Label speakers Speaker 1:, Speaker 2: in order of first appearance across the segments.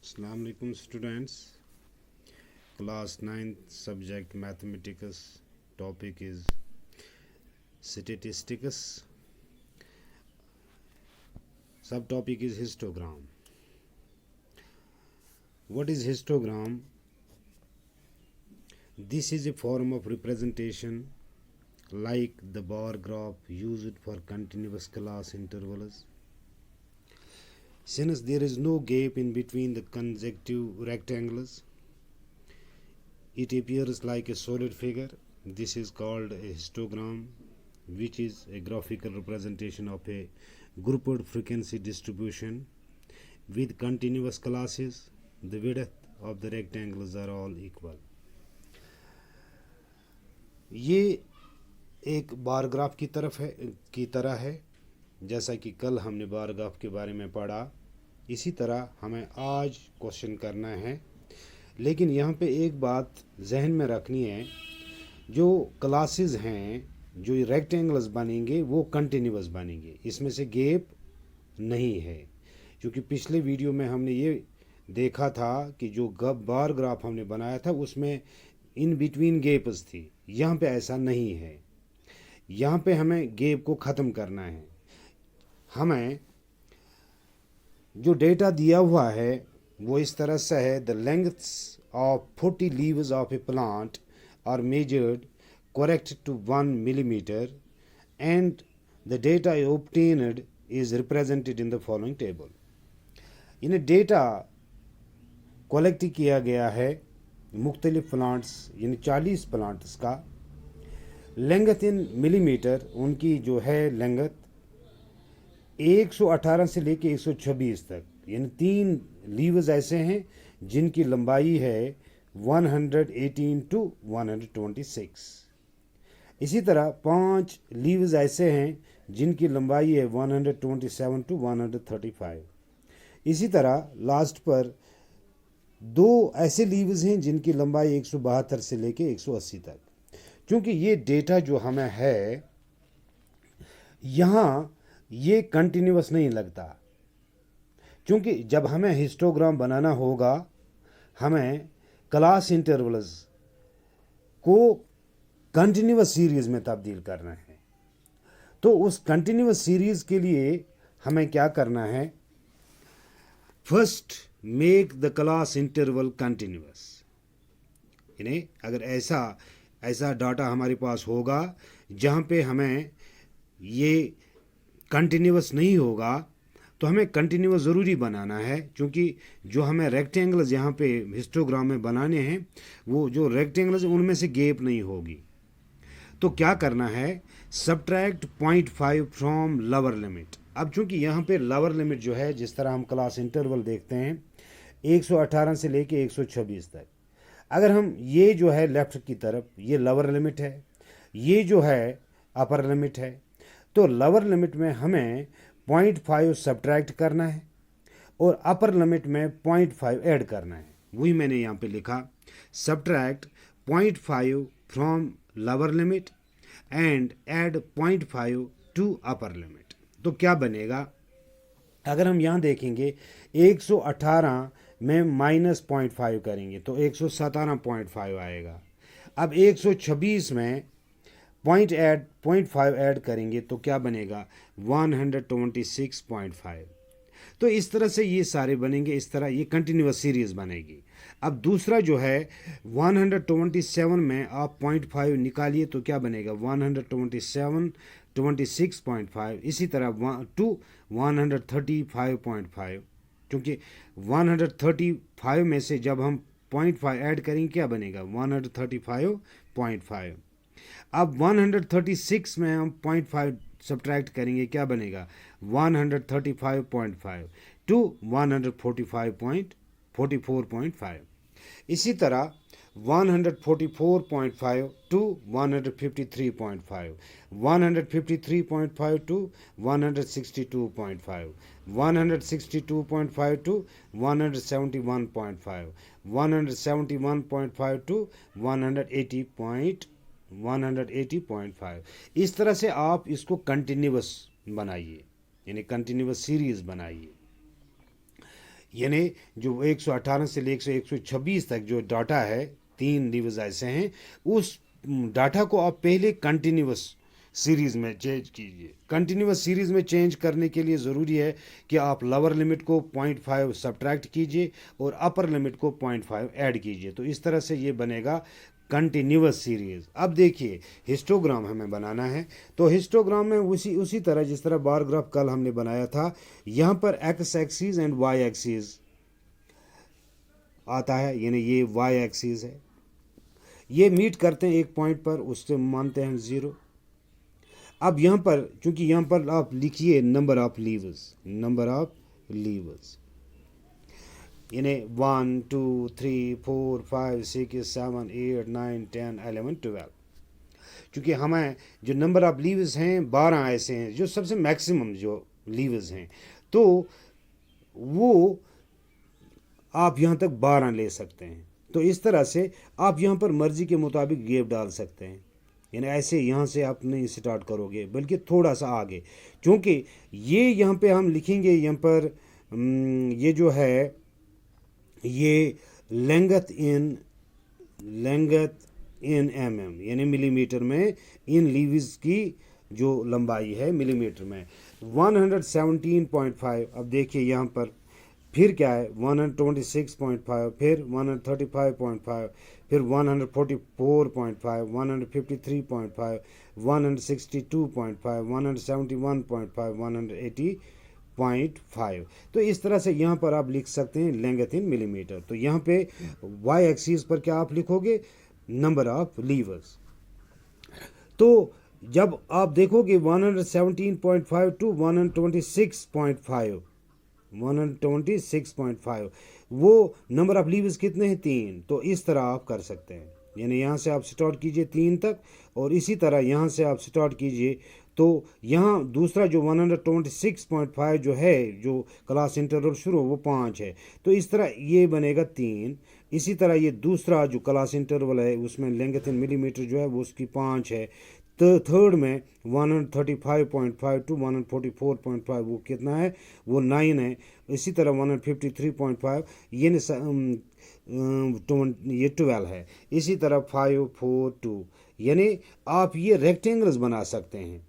Speaker 1: Assalamu alaikum students. Class 9th subject mathematics. Topic is statistics. Subtopic is histogram. What is histogram? This is a form of representation like the bar graph used for continuous class intervals. Since there is no gap in between the consecutive rectangles, it appears like a solid figure. This is called a histogram, which is a graphical representation of a grouped frequency distribution with continuous classes. The width of the rectangles are all equal. ये एक bar graph की तरह है। जैसा कि कल हमने bar graph के बारे में पढ़ा, इसी तरह हमें आज क्वेश्चन करना है। लेकिन यहाँ पे एक बात जहन में रखनी है, जो क्लासेस हैं, जो रेक्टेंगल्स बनेंगे वो कंटिन्यूअस बनेंगे, इसमें से गैप नहीं है। क्योंकि पिछले वीडियो में हमने ये देखा था कि जो बार ग्राफ हमने बनाया था उसमें इन बिटवीन गैप्स थी। यहाँ पे ऐसा नहीं है। यहाँ पे हमें गैप को ख़त्म करना है। हमें जो डेटा दिया हुआ है वो इस तरह से है। The lengths of 40 leaves of a plant are measured correct to 1 millimeter and the data obtained is represented in the following table. इन्हें डेटा कलेक्ट किया गया है मुख्तलिफ प्लांट्स, यानी 40 प्लांट्स का। लेंथ इन मिलीमीटर, उनकी जो है लेंथ 118 से लेके 126 तक, यानी 3 लीव्स ऐसे हैं जिनकी लंबाई है 118 टू 126। इसी तरह 5 लीव्स ऐसे हैं जिनकी लंबाई है 127 टू 135। इसी तरह लास्ट पर 2 ऐसे लीव्स हैं जिनकी लंबाई 172 से लेके 180 तक। क्योंकि ये डेटा जो हमें है यहाँ ये कंटिन्यूअस नहीं लगता, क्योंकि जब हमें हिस्टोग्राम बनाना होगा हमें क्लास इंटरवल्स को कंटिन्यूअस सीरीज में तब्दील करना है। तो उस कंटिन्यूअस सीरीज के लिए हमें क्या करना है? First make the class interval continuous. यानी अगर ऐसा डाटा हमारे पास होगा जहाँ पे हमें ये कंटिन्यूअस नहीं होगा, तो हमें कंटिन्यूअस ज़रूरी बनाना है। क्योंकि जो हमें रेक्टेंगल्स यहाँ पे हिस्टोग्राम में बनाने हैं, वो जो रेक्टेंगल्स उनमें से गैप नहीं होगी। तो क्या करना है? Subtract 0.5 from lower limit. अब चूँकि यहाँ पे लोअर लिमिट जो है, जिस तरह हम क्लास इंटरवल देखते हैं 118 से लेके 126 तक, अगर हम ये जो है लेफ़्ट की तरफ, ये लोअर लिमिट है, ये जो है अपर लिमिट है, तो लोअर लिमिट में हमें 0.5 सब्ट्रैक्ट करना है और अपर लिमिट में 0.5 ऐड करना है। वही मैंने यहाँ पे लिखा, subtract 0.5 from lower limit and add 0.5 to upper limit. तो क्या बनेगा? अगर हम यहाँ देखेंगे 118 में -0.5 करेंगे तो 117.5 आएगा। अब 126 में 0.5 ऐड करेंगे तो क्या बनेगा? 126.5। तो इस तरह से ये सारे बनेंगे, इस तरह ये कंटिन्यूअस सीरीज बनेगी। अब दूसरा जो है 127 में आप 0.5 निकालिए तो क्या बनेगा? 127 26.5। इसी तरह टू 135.5, क्योंकि 135 में से जब हम 0.5 ऐड करेंगे क्या बनेगा? 135.5। अब 136 में हम 0.5 सब्ट्रैक्ट करेंगे, क्या बनेगा? 135.5 टू 144.5। इसी तरह 144.5 टू 153.5, 153.5 टू 162.5, 162.5 टू 171.5, 171.5 टू 180.5। इस तरह से आप इसको कंटिन्यूअस बनाइए, यानी कंटिन्यूअस सीरीज बनाइए। यानी जो 118 से लेकर 126 तक जो डाटा है, 3 लीवर्स ऐसे हैं, उस डाटा को आप पहले कंटिन्यूअस सीरीज़ में चेंज कीजिए। कंटिन्यूअस सीरीज़ में चेंज करने के लिए ज़रूरी है कि आप लोअर लिमिट को 0.5 सब्ट्रैक्ट कीजिए और अपर लिमिट को 0.5 ऐड कीजिए। तो इस तरह से ये बनेगा कंटिन्यूअस सीरीज़। अब देखिए हिस्टोग्राम हमें बनाना है, तो हिस्टोग्राम में उसी तरह जिस तरह बार ग्राफ कल हमने बनाया था, यहाँ पर X axis and Y axis आता है, यानी ये वाई एक्सिस है, ये मीट करते हैं एक पॉइंट पर, उससे मानते हैं 0। अब यहाँ पर चूंकि यहाँ पर आप लिखिए नंबर ऑफ लीवर्स यानी 1 2 3 4 5 6 7 8 9 10 11 12। चूँकि हमें जो नंबर ऑफ लीवर्स हैं 12 ऐसे हैं जो सबसे मैक्सिमम जो लीवर्स हैं, तो वो आप यहाँ तक 12 ले सकते हैं। तो इस तरह से आप यहाँ पर मर्जी के मुताबिक गैप डाल सकते हैं, यानी ऐसे यहाँ से आप नहीं स्टार्ट करोगे बल्कि थोड़ा सा आगे, क्योंकि ये यहाँ पे हम लिखेंगे, यहाँ पर ये जो है ये लेंगथ इन mm यानी मिलीमीटर में इन लीव्स की जो लंबाई है मिलीमीटर में 117.5। अब देखिए यहाँ पर फिर क्या है 126.5, फिर 135.5, फिर 144.5, 153.5, 162.5, 171.5, 180.5। तो इस तरह से यहाँ पर आप लिख सकते हैं लेंथ इन मिलीमीटर। तो यहाँ पे वाई एक्सिस पर क्या आप लिखोगे, नंबर ऑफ लीवर्स। तो जब आप देखोगे 117.5 टू 126.5 वो नंबर ऑफ लीवर्स कितने हैं, 3। तो इस तरह आप कर सकते हैं, यानी यहाँ से आप स्टार्ट कीजिए 3 तक, और इसी तरह यहाँ से आप स्टार्ट कीजिए। तो यहाँ दूसरा जो 126.5 जो है, जो क्लास इंटरवल शुरू वो 5 है, तो इस तरह ये बनेगा 3। इसी तरह ये दूसरा जो क्लास इंटरवल है उसमें लेंथ इन मिलीमीटर जो है वो उसकी 5 है। तो थर्ड में 135.5 टू 144.5 वो कितना है, वो 9 है। इसी तरह 153.5 ये 12 है। इसी तरह 5 4 2, यानी आप ये रेक्टेंगल्स बना सकते हैं,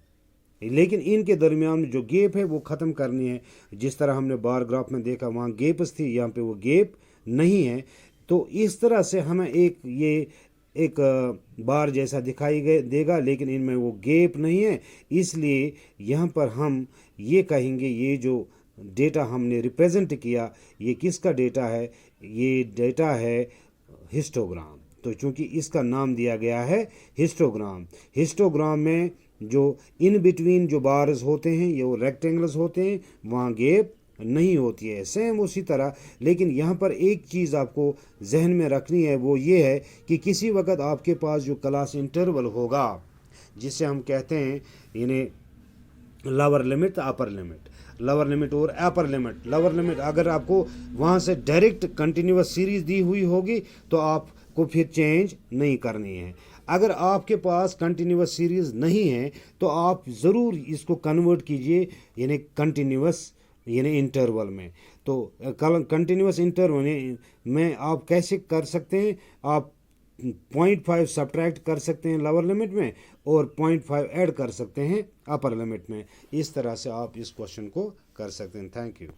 Speaker 1: लेकिन इनके दरमियान में जो गैप है वो ख़त्म करनी है। जिस तरह हमने बार ग्राफ में देखा वहाँ गैप्स थी, यहाँ पे वो गैप नहीं है। तो इस तरह से हमें एक बार जैसा दिखाई देगा, लेकिन इनमें वो गैप नहीं है। इसलिए यहाँ पर हम ये कहेंगे ये जो डेटा हमने रिप्रेजेंट किया ये किसका डेटा है, ये डेटा है हिस्टोग्राम। तो चूंकि इसका नाम दिया गया है हिस्टोग्राम में जो इन बिटवीन जो बार्स होते हैं ये वो रेक्टेंगल्स होते हैं, वहाँ गैप नहीं होती है। सेम उसी तरह, लेकिन यहाँ पर एक चीज़ आपको जहन में रखनी है, वो ये है कि किसी वक्त आपके पास जो क्लास इंटरवल होगा जिसे हम कहते हैं यानी lower limit upper limit, lower limit और अपर लिमिट। लोअर लिमिट अगर आपको वहाँ से डायरेक्ट कंटिन्यूअस सीरीज़ दी हुई होगी तो आपको फिर चेंज नहीं करनी है। अगर आपके पास कंटिन्यूअस सीरीज़ नहीं है तो आप ज़रूर इसको कन्वर्ट कीजिए यानी कंटिन्यूअस यानी इंटरवल में। तो कंटिन्यूअस इंटरवल में आप कैसे कर सकते हैं, आप 0.5 सब्ट्रैक्ट कर सकते हैं लोअर लिमिट में और 0.5 ऐड कर सकते हैं अपर लिमिट में। इस तरह से आप इस क्वेश्चन को कर सकते हैं। Thank you.